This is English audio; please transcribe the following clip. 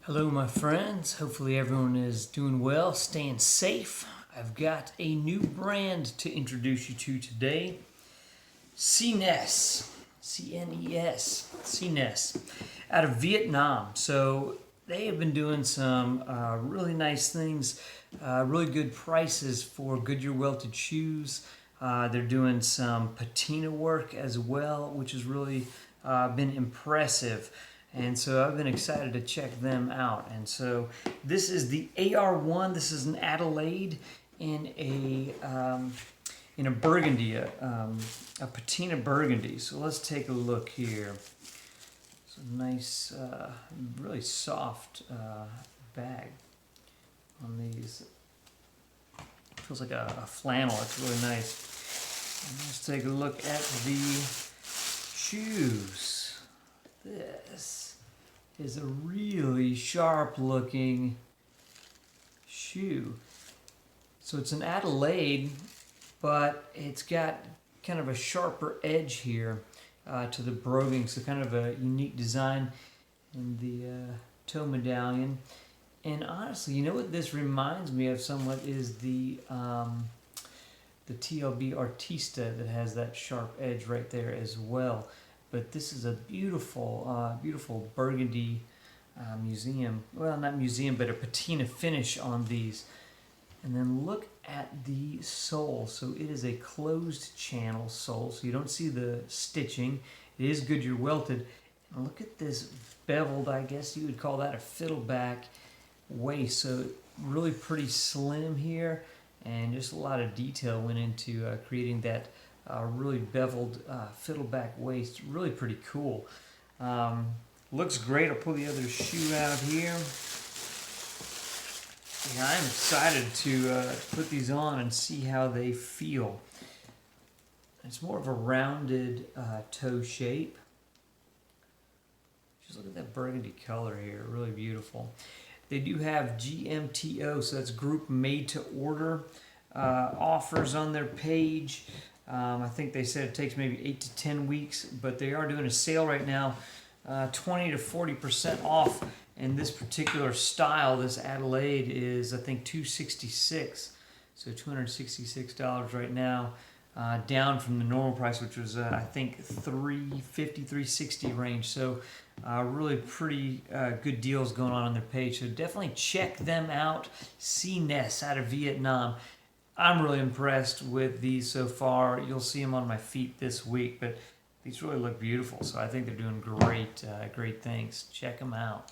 Hello my friends, hopefully everyone is doing well, staying safe. I've got a new brand to introduce you to today. CNES, C-N-E-S, CNES, out of Vietnam. So they have been doing some really nice things, really good prices for Goodyear welted shoes. They're doing some patina work as well, which has really been impressive. And so I've been excited to check them out. And so this is the AR1. This is an Adelaide in a burgundy, a patina burgundy. So let's take a look here. It's a nice, really soft bag on these. Feels like a flannel. It's really nice. And let's take a look at the shoes. This is a really sharp looking shoe. So it's an Adelaide, but it's got kind of a sharper edge here to the broguing, so kind of a unique design in the toe medallion. And honestly, you know what this reminds me of somewhat is the TLB Artista that has that sharp edge right there as well. But this is a beautiful, beautiful burgundy museum. Well, not museum, but a patina finish on these. And then look at the sole. So it is a closed channel sole, so you don't see the stitching. It is Goodyear welted. And look at this beveled, I guess you would call that a fiddleback waist. So really pretty slim here, and just a lot of detail went into creating that really beveled fiddleback waist. Really pretty cool. Looks great. I'll pull the other shoe out here. Yeah, I'm excited to put these on and see how they feel. It's more of a rounded toe shape. Just look at that burgundy color here. Really beautiful. They do have GMTO, so that's group made to order offers on their page. I think they said it takes maybe 8 to 10 weeks, but they are doing a sale right now, 20 to 40% off. And this particular style, this Adelaide, is I think $266, so $266 right now, down from the normal price, which was I think $350, $360 range. So really pretty good deals going on their page. So definitely check them out. CNES out of Vietnam. I'm really impressed with these so far. You'll see them on my feet this week, but these really look beautiful. So I think they're doing great, great things. Check them out.